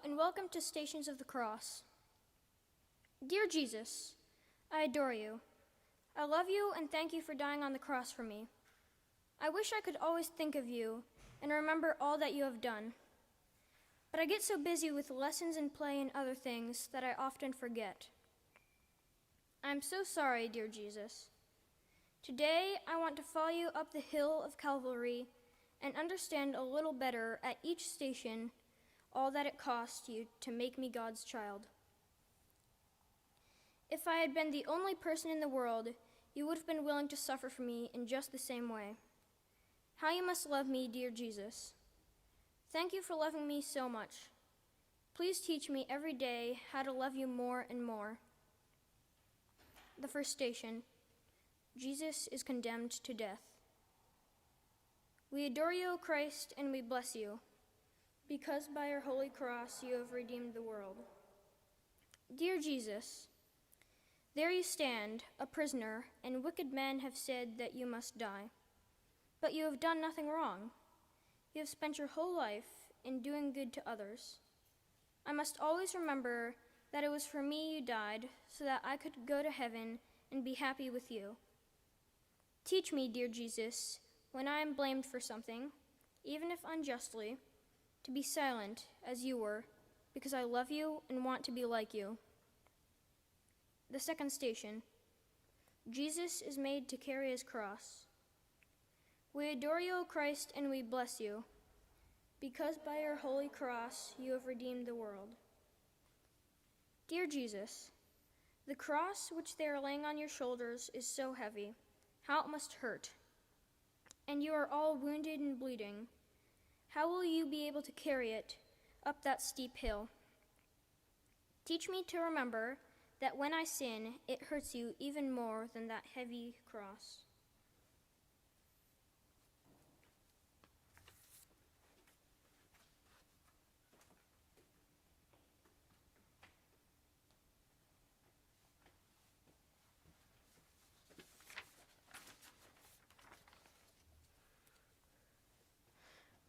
and welcome to Stations of the Cross. Dear Jesus, I adore you. I love you and thank you for dying on the cross for me. I wish I could always think of you and remember all that you have done. But I get so busy with lessons and play and other things that I often forget. I am so sorry, dear Jesus. Today, I want to follow you up the hill of Calvary and understand a little better at each station all that it cost you to make me God's child. If I had been the only person in the world, you would have been willing to suffer for me in just the same way. How you must love me, dear Jesus. Thank you for loving me so much. Please teach me every day how to love you more and more. The first station, Jesus is condemned to death. We adore you, O Christ, and we bless you, because by your holy cross you have redeemed the world. Dear Jesus, there you stand, a prisoner, and wicked men have said that you must die. But you have done nothing wrong. You have spent your whole life in doing good to others. I must always remember that it was for me you died, so that I could go to heaven and be happy with you. Teach me, dear Jesus, when I am blamed for something, even if unjustly, to be silent as you were, because I love you and want to be like you. The second station, Jesus is made to carry his cross. We adore you, O Christ, and we bless you, because by your holy cross you have redeemed the world. Dear Jesus, the cross which they are laying on your shoulders is so heavy, how it must hurt. And you are all wounded and bleeding. How will you be able to carry it up that steep hill? Teach me to remember that when I sin, it hurts you even more than that heavy cross.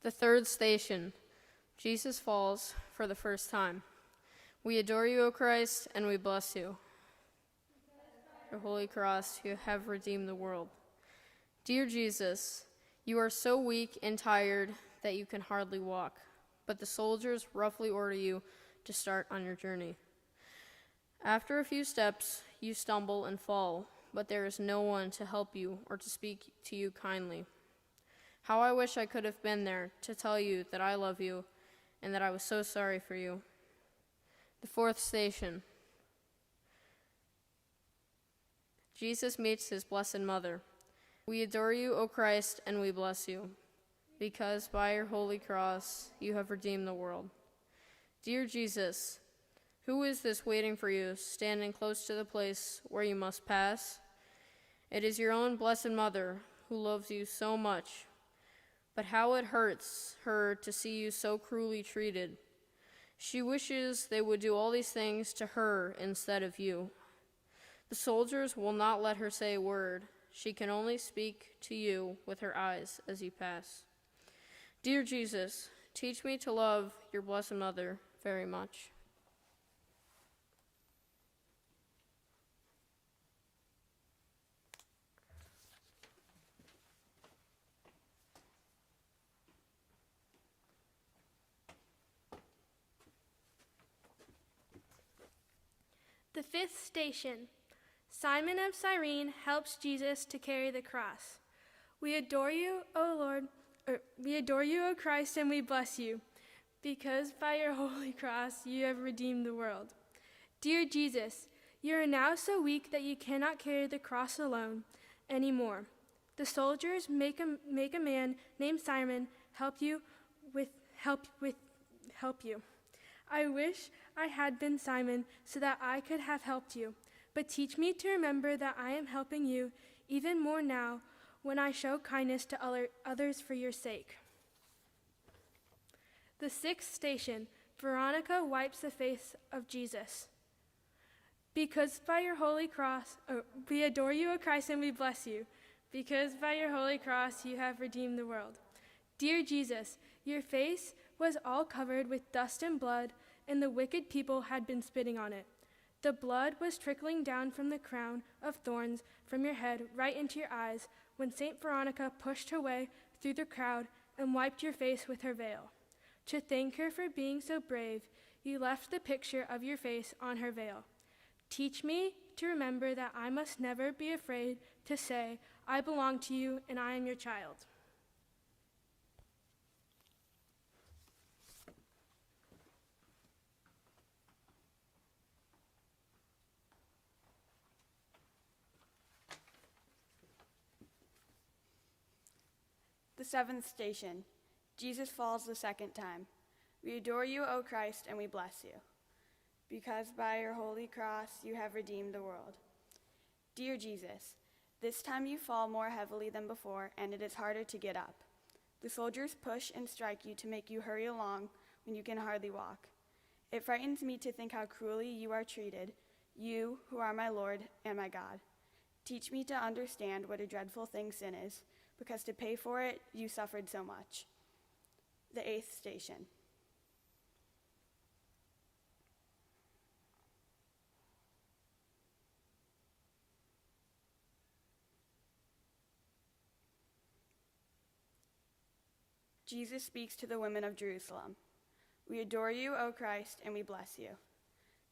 The third station, Jesus falls for the first time. We adore you, O Christ, and we bless you. Your holy cross, you have redeemed the world. Dear Jesus, you are so weak and tired that you can hardly walk, but the soldiers roughly order you to start on your journey. After a few steps, you stumble and fall, but there is no one to help you or to speak to you kindly. How I wish I could have been there to tell you that I love you and that I was so sorry for you. The fourth station. Jesus meets his Blessed Mother. We adore you, O Christ, and we bless you, because by your holy cross you have redeemed the world. Dear Jesus, who is this waiting for you, standing close to the place where you must pass? It is your own Blessed Mother who loves you so much. But how it hurts her to see you so cruelly treated. She wishes they would do all these things to her instead of you. The soldiers will not let her say a word. She can only speak to you with her eyes as you pass. Dear Jesus, teach me to love your Blessed Mother very much. The fifth station, Simon of Cyrene helps Jesus to carry the cross. We adore you, O Christ, and we bless you, because by your holy cross you have redeemed the world. Dear Jesus, you are now so weak that you cannot carry the cross alone anymore. The soldiers make a man named Simon help you. I wish I had been Simon so that I could have helped you, but teach me to remember that I am helping you even more now when I show kindness to others for your sake. The sixth station, Veronica wipes the face of Jesus. Because by your holy cross, we adore you, O Christ, and we bless you, because by your holy cross you have redeemed the world. Dear Jesus, your face was all covered with dust and blood, and the wicked people had been spitting on it. The blood was trickling down from the crown of thorns from your head right into your eyes when St. Veronica pushed her way through the crowd and wiped your face with her veil. To thank her for being so brave, you left the picture of your face on her veil. Teach me to remember that I must never be afraid to say, I belong to you and I am your child. The seventh station. Jesus falls the second time. We adore you, O Christ, and we bless you, because by your holy cross you have redeemed the world. Dear Jesus, this time you fall more heavily than before, and it is harder to get up. The soldiers push and strike you to make you hurry along when you can hardly walk. It frightens me to think how cruelly you are treated, you who are my Lord and my God. Teach me to understand what a dreadful thing sin is, because to pay for it, you suffered so much. The eighth station. Jesus speaks to the women of Jerusalem. We adore you, O Christ, and we bless you,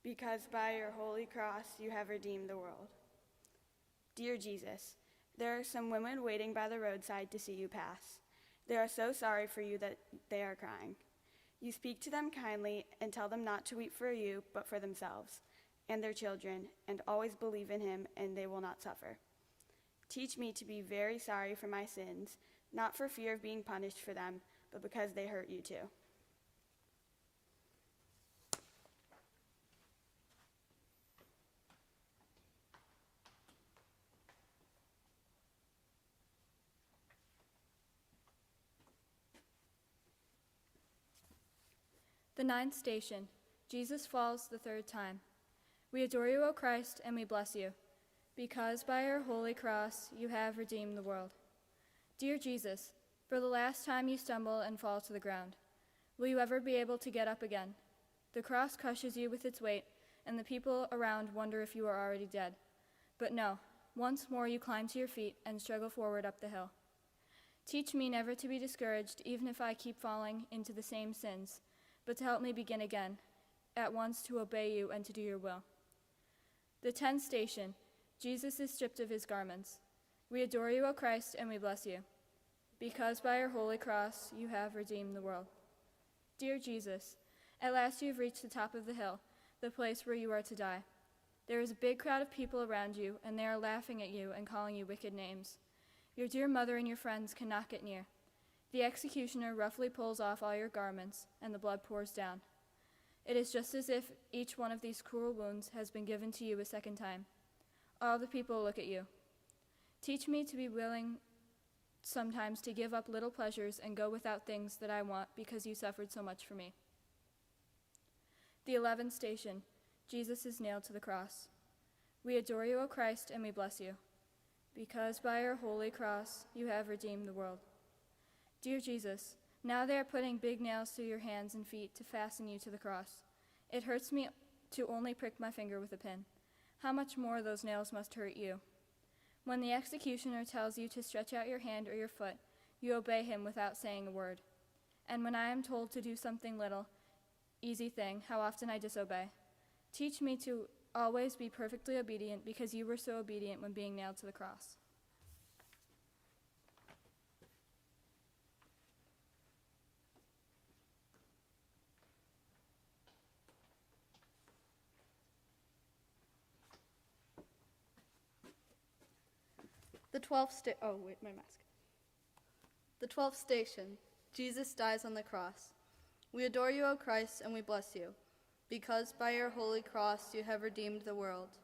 because by your holy cross you have redeemed the world. Dear Jesus, there are some women waiting by the roadside to see you pass. They are so sorry for you that they are crying. You speak to them kindly and tell them not to weep for you, but for themselves and their children, and always believe in him, and they will not suffer. Teach me to be very sorry for my sins, not for fear of being punished for them, but because they hurt you too. The ninth station. Jesus falls the third time. We adore you, O Christ, and we bless you, because by your holy cross you have redeemed the world. Dear Jesus, for the last time you stumble and fall to the ground. Will you ever be able to get up again? The cross crushes you with its weight, and the people around wonder if you are already dead. But no, once more you climb to your feet and struggle forward up the hill. Teach me never to be discouraged, even if I keep falling into the same sins, but to help me begin again, at once to obey you and to do your will. The 10th station. Jesus is stripped of his garments. We adore you, O Christ, and we bless you, because by your holy cross you have redeemed the world. Dear Jesus, at last you have reached the top of the hill, the place where you are to die. There is a big crowd of people around you, and they are laughing at you and calling you wicked names. Your dear mother and your friends cannot get near. The executioner roughly pulls off all your garments, and the blood pours down. It is just as if each one of these cruel wounds has been given to you a second time. All the people look at you. Teach me to be willing sometimes to give up little pleasures and go without things that I want because you suffered so much for me. The 11th station. Jesus is nailed to the cross. We adore you, O Christ, and we bless you, because by your holy cross you have redeemed the world. Dear Jesus, now they are putting big nails through your hands and feet to fasten you to the cross. It hurts me to only prick my finger with a pin. How much more those nails must hurt you. When the executioner tells you to stretch out your hand or your foot, you obey him without saying a word. And when I am told to do something little, easy thing, how often I disobey. Teach me to always be perfectly obedient, because you were so obedient when being nailed to the cross. The 12th station. Jesus dies on the cross. We adore you, O Christ, and we bless you, because by your holy cross you have redeemed the world.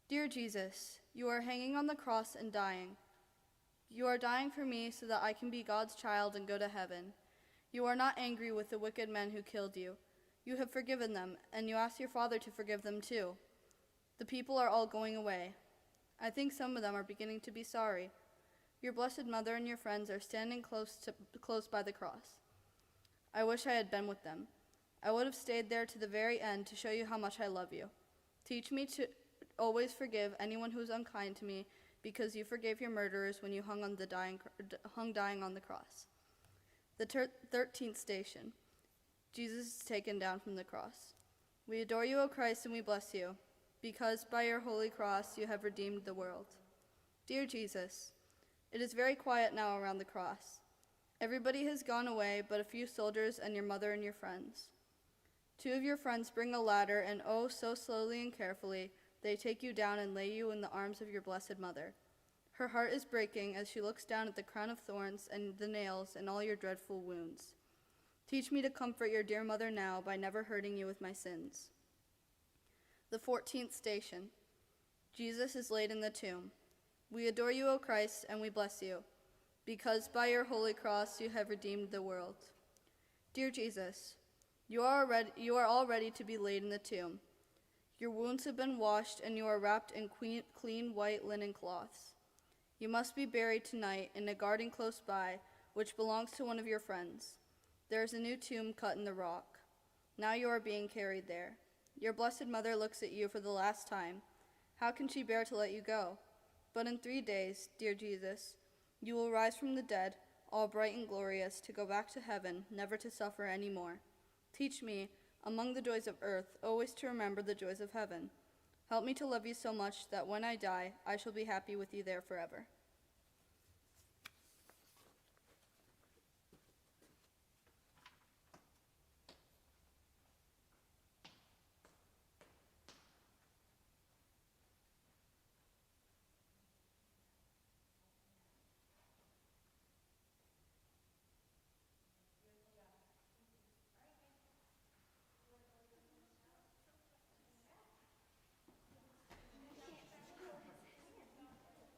Dear Jesus, you are hanging on the cross and dying. You are dying for me so that I can be God's child and go to heaven. You are not angry with the wicked men who killed you. You have forgiven them, and you ask your Father to forgive them too. The people are all going away. I think some of them are beginning to be sorry. Your Blessed Mother and your friends are standing close by the cross. I wish I had been with them. I would have stayed there to the very end to show you how much I love you. Teach me to always forgive anyone who is unkind to me, because you forgave your murderers when you hung dying on the cross. The 13th station. Jesus is taken down from the cross. We adore you, O Christ, and we bless you, because by your holy cross you have redeemed the world. Dear Jesus, it is very quiet now around the cross. Everybody has gone away but a few soldiers and your mother and your friends. 2 of your friends bring a ladder, and oh, so slowly and carefully, they take you down and lay you in the arms of your blessed mother. Her heart is breaking as she looks down at the crown of thorns and the nails and all your dreadful wounds. Teach me to comfort your dear mother now by never hurting you with my sins. The 14th station. Jesus is laid in the tomb. We adore you, O Christ, and we bless you, because by your holy cross you have redeemed the world. Dear Jesus, you are all ready to be laid in the tomb. Your wounds have been washed, and you are wrapped in clean white linen cloths. You must be buried tonight in a garden close by, which belongs to one of your friends. There is a new tomb cut in the rock. Now you are being carried there. Your blessed mother looks at you for the last time. How can she bear to let you go? But in 3 days, dear Jesus, you will rise from the dead, all bright and glorious, to go back to heaven, never to suffer any more. Teach me, among the joys of earth, always to remember the joys of heaven. Help me to love you so much that when I die, I shall be happy with you there forever.